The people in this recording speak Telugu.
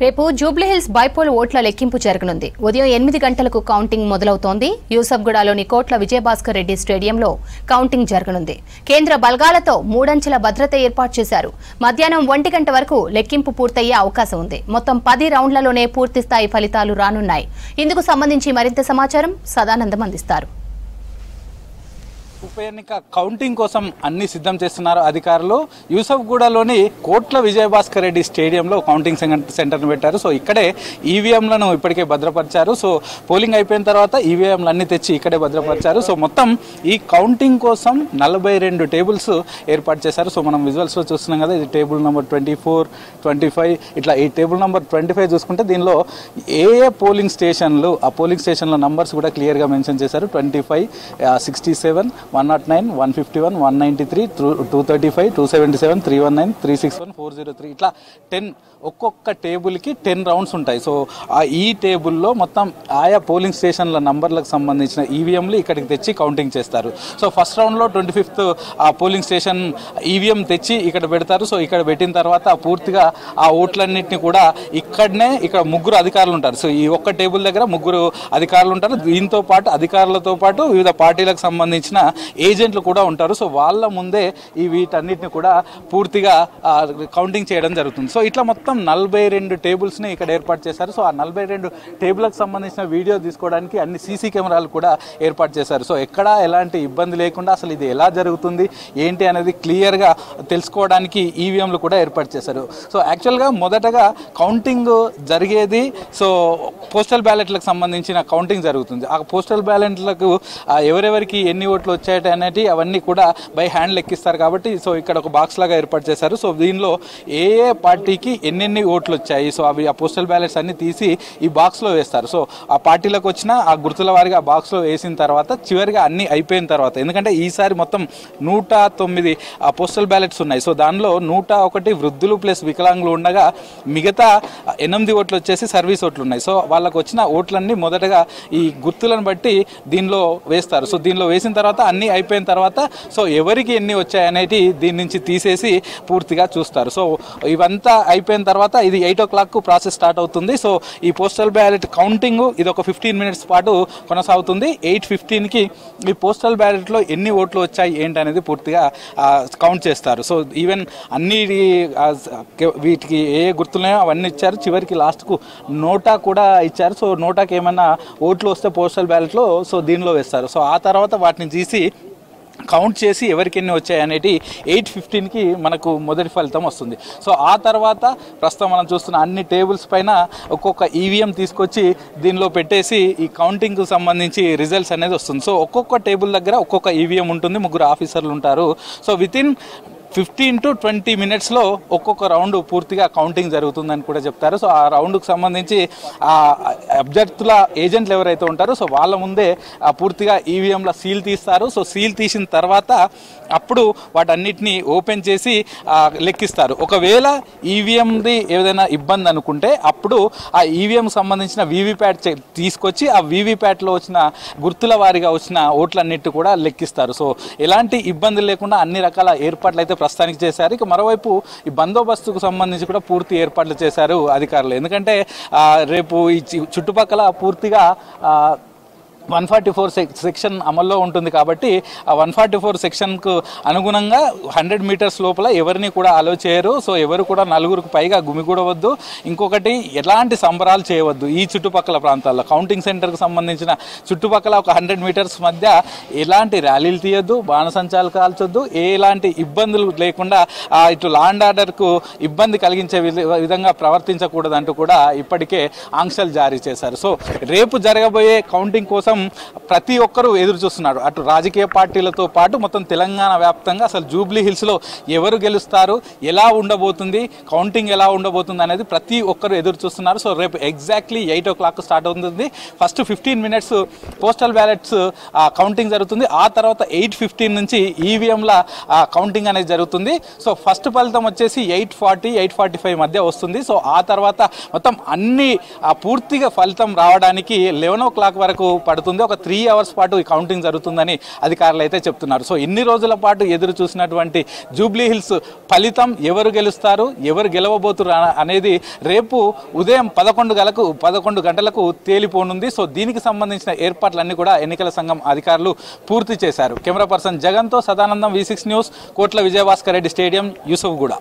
రేపు జూబ్లీహిల్స్ బైపోల్ ఓట్ల లెక్కింపు జరగనుంది. ఉదయం 8 గంటలకు కౌంటింగ్ మొదలవుతోంది. యూసఫ్గూడలోని కోట్ల విజయభాస్కర్ రెడ్డి స్టేడియంలో కౌంటింగ్ జరగనుంది. కేంద్ర బలగాలతో 3 అంచెల భద్రత ఏర్పాటు చేశారు. మధ్యాహ్నం 1 గంట వరకు లెక్కింపు పూర్తయ్యే అవకాశం ఉంది. మొత్తం 10 రౌండ్లలోనే పూర్తిస్థాయి ఫలితాలు రానున్నాయి. ఇందుకు సంబంధించి మరింత సమాచారం సదానందం అందిస్తారు. ఉప ఎన్నిక కౌంటింగ్ కోసం అన్ని సిద్ధం చేస్తున్నారు అధికారులు. యూసఫ్గూడలోని కోట్ల విజయభాస్కర్ రెడ్డి స్టేడియంలో కౌంటింగ్ సెంటర్ను పెట్టారు. సో ఇక్కడే ఈవీఎంలను ఇప్పటికే భద్రపరిచారు. సో పోలింగ్ అయిపోయిన తర్వాత ఈవీఎంలు అన్ని తెచ్చి ఇక్కడే భద్రపరిచారు. సో మొత్తం ఈ కౌంటింగ్ కోసం 42 టేబుల్స్ ఏర్పాటు చేశారు. సో మనం విజువల్స్లో చూస్తున్నాం కదా, ఇది టేబుల్ నెంబర్ 24, 25 ఇట్లా. ఈ టేబుల్ నెంబర్ 25 చూసుకుంటే దీనిలో ఏ పోలింగ్ స్టేషన్లు, ఆ పోలింగ్ స్టేషన్ల నంబర్స్ కూడా క్లియర్గా మెన్షన్ చేశారు. 25, 67, 109, 151, 193, 235, 277, 319, 361, 403 ఇట్లా 10 ఒక్కొక్క టేబుల్కి 10 రౌండ్స్ ఉంటాయి. సో ఈ టేబుల్లో మొత్తం ఆయా పోలింగ్ స్టేషన్ల నంబర్లకు సంబంధించిన ఈవీఎంలు ఇక్కడికి తెచ్చి కౌంటింగ్ చేస్తారు. సో ఫస్ట్ రౌండ్లో 25th ఆ పోలింగ్ స్టేషన్ ఈవీఎం తెచ్చి ఇక్కడ పెడతారు. సో ఇక్కడ పెట్టిన తర్వాత పూర్తిగా ఆ ఓట్లన్నింటినీ కూడా ఇక్కడ ముగ్గురు అధికారులు ఉంటారు. సో ఈ ఒక్క టేబుల్ దగ్గర ముగ్గురు అధికారులు ఉంటారు. దీంతో పాటు అధికారులతో పాటు వివిధ పార్టీలకు సంబంధించిన ఏజెంట్లు కూడా ఉంటారు. సో వాళ్ళ ముందే వీటన్నిటిని కూడా పూర్తిగా కౌంటింగ్ చేయడం జరుగుతుంది. సో ఇట్లా మొత్తం 42 టేబుల్స్ని ఇక్కడ ఏర్పాటు చేశారు. సో ఆ 42 టేబుల్కి సంబంధించిన వీడియో తీసుకోవడానికి అన్ని సీసీ కెమెరాలు కూడా ఏర్పాటు చేశారు. సో ఎక్కడా ఎలాంటి ఇబ్బంది లేకుండా అసలు ఇది ఎలా జరుగుతుంది ఏంటి అనేది క్లియర్గా తెలుసుకోవడానికి ఈవీఎంలు కూడా ఏర్పాటు చేశారు. సో యాక్చువల్గా మొదటగా కౌంటింగ్ జరిగేది సో పోస్టల్ బ్యాలెట్లకు సంబంధించిన కౌంటింగ్ జరుగుతుంది. ఆ పోస్టల్ బ్యాలెట్లకు ఎవరెవరికి ఎన్ని ఓట్లు వచ్చాయి అనేటి అవన్నీ కూడా బై హ్యాండ్ లెక్కిస్తారు కాబట్టి సో ఇక్కడ ఒక బాక్స్ లాగా ఏర్పాటు చేశారు. సో దీనిలో ఏ పార్టీకి ఎన్నెన్ని ఓట్లు వచ్చాయి సో అవి ఆ పోస్టల్ బ్యాలెట్స్ అన్ని తీసి ఈ బాక్స్లో వేస్తారు. సో ఆ పార్టీలకు వచ్చిన ఆ గుర్తుల వారిగా ఆ బాక్స్లో వేసిన తర్వాత చివరిగా అన్ని అయిపోయిన తర్వాత, ఎందుకంటే ఈసారి మొత్తం 109 ఆ పోస్టల్ బ్యాలెట్స్ ఉన్నాయి. సో దానిలో 101 వృద్ధులు ప్లస్ వికలాంగులు ఉండగా మిగతా 8 ఓట్లు వచ్చేసి సర్వీస్ ఓట్లు ఉన్నాయి. సో వాళ్ళకు వచ్చిన ఓట్లన్నీ మొదటగా ఈ గుర్తులను బట్టి దీనిలో వేస్తారు. సో దీనిలో వేసిన తర్వాత అన్నీ అయిపోయిన తర్వాత సో ఎవరికి ఎన్ని వచ్చాయనేది దీని నుంచి తీసేసి పూర్తిగా చూస్తారు. సో ఇవంతా అయిపోయిన తర్వాత ఇది 8 o'clock ప్రాసెస్ స్టార్ట్ అవుతుంది. సో ఈ పోస్టల్ బ్యాలెట్ కౌంటింగ్ ఇది ఒక 15 minutes పాటు కొనసాగుతుంది. 8:15కి ఈ పోస్టల్ బ్యాలెట్లో ఎన్ని ఓట్లు వచ్చాయి ఏంటి అనేది పూర్తిగా కౌంట్ చేస్తారు. సో ఈవెన్ అన్ని వీటికి ఏ గుర్తున్నాయో అవన్నీ ఇచ్చారు. చివరికి లాస్ట్కు నోటా కూడా ఇచ్చారు. సో నోటాకి ఏమైనా ఓట్లు వస్తే పోస్టల్ బ్యాలెట్లో సో దీనిలో వేస్తారు. సో ఆ తర్వాత వాటిని తీసి కౌంట్ చేసి ఎవరికి ఎన్ని వచ్చాయి అనేది 8:15కి మనకు మొదటి ఫలితం వస్తుంది. సో ఆ తర్వాత ప్రస్తుతం మనం చూస్తున్న అన్ని టేబుల్స్ పైన ఒక్కొక్క ఈవీఎం తీసుకొచ్చి దీనిలో పెట్టేసి ఈ కౌంటింగ్కు సంబంధించి రిజల్ట్స్ అనేది వస్తుంది. సో ఒక్కొక్క టేబుల్ దగ్గర ఒక్కొక్క ఈవీఎం ఉంటుంది, ముగ్గురు ఆఫీసర్లు ఉంటారు. సో వితిన్ 15 to 20 minutesలో ఒక్కొక్క రౌండ్ పూర్తిగా కౌంటింగ్ జరుగుతుందని కూడా చెప్తారు. సో ఆ రౌండ్కి సంబంధించి ఆ అభ్యర్థుల ఏజెంట్లు ఎవరైతే ఉంటారో సో వాళ్ళ ముందే పూర్తిగా ఈవీఎంల సీల్ తీస్తారు. సో సీల్ తీసిన తర్వాత అప్పుడు వాటన్నిటిని ఓపెన్ చేసి లెక్కిస్తారు. ఒకవేళ ఈవీఎంది ఏదైనా ఇబ్బంది అనుకుంటే అప్పుడు ఆ ఈవీఎం సంబంధించిన వీవీప్యాట్ తీసుకొచ్చి ఆ వీవీప్యాట్లో వచ్చిన గుర్తుల వారిగా వచ్చిన ఓట్లన్నిటి కూడా లెక్కిస్తారు. సో ఎలాంటి ఇబ్బంది లేకుండా అన్ని రకాల ఏర్పాట్లు అయితే ప్రస్తుతానికి చేశారు. ఇక మరోవైపు ఈ బందోబస్తుకు సంబంధించి కూడా పూర్తి ఏర్పాట్లు చేశారు అధికారులు. ఎందుకంటే రేపు ఈ చుట్టుపక్కల పూర్తిగా 144 సెక్షన్ అమల్లో ఉంటుంది కాబట్టి ఆ 144 సెక్షన్కు అనుగుణంగా 100 meters లోపల ఎవరిని కూడా అలో చేయరు. సో ఎవరు కూడా 4కు పైగా గుమిగూడవద్దు. ఇంకొకటి ఎలాంటి సంబరాలు చేయవద్దు. ఈ చుట్టుపక్కల ప్రాంతాల్లో కౌంటింగ్ సెంటర్కి సంబంధించిన చుట్టుపక్కల ఒక 100 meters మధ్య ఎలాంటి ర్యాలీలు తీయొద్దు, బాణసంచాలు కాల్చొద్దు, ఎలాంటి ఇబ్బందులు లేకుండా ఇటు లా అండ్ ఆర్డర్కు ఇబ్బంది కలిగించే విధంగా ప్రవర్తించకూడదంటూ కూడా ఇప్పటికే ఆంక్షలు జారీ చేశారు. సో రేపు జరగబోయే కౌంటింగ్ కోసం ప్రతి ఒక్కరూ ఎదురు చూస్తున్నారు. అటు రాజకీయ పార్టీలతో పాటు మొత్తం తెలంగాణ వ్యాప్తంగా అసలు జూబ్లీహిల్స్లో ఎవరు గెలుస్తారు, ఎలా ఉండబోతుంది, కౌంటింగ్ ఎలా ఉండబోతుంది అనేది ప్రతి ఒక్కరు ఎదురు చూస్తున్నారు. సో రేపు ఎగ్జాక్ట్లీ 8 o'clock స్టార్ట్ అవుతుంది. First 15 minutes postal ballots counting జరుగుతుంది. ఆ తర్వాత 8:15 నుంచి ఈవీఎంల కౌంటింగ్ అనేది జరుగుతుంది. సో ఫస్ట్ ఫలితం వచ్చేసి 8:40, 8:45 మధ్య వస్తుంది. సో ఆ తర్వాత మొత్తం అన్ని పూర్తిగా ఫలితం రావడానికి 11 o'clock వరకు పడుతుంది. పడుతుంది. ఒక 3 అవర్స్ పాటు ఈ కౌంటింగ్ జరుగుతుందని అధికారులు అయితే చెప్తున్నారు. సో ఇన్ని రోజుల పాటు ఎదురు చూసినటువంటి జూబ్లీ హిల్స్ ఫలితం ఎవరు గెలుస్తారు, ఎవరు గెలవబోతున్నారు అనేది రేపు ఉదయం 11 గంటలకు తేలిపోనుంది. సో దీనికి సంబంధించిన ఏర్పాట్లన్నీ కూడా ఎన్నికల సంఘం అధికారులు పూర్తి చేశారు. కెమెరా పర్సన్ జగన్తో సదానందం, V6 న్యూస్, కోట్ల విజయభాస్కర్ రెడ్డి స్టేడియం, యూసఫ్గూడ.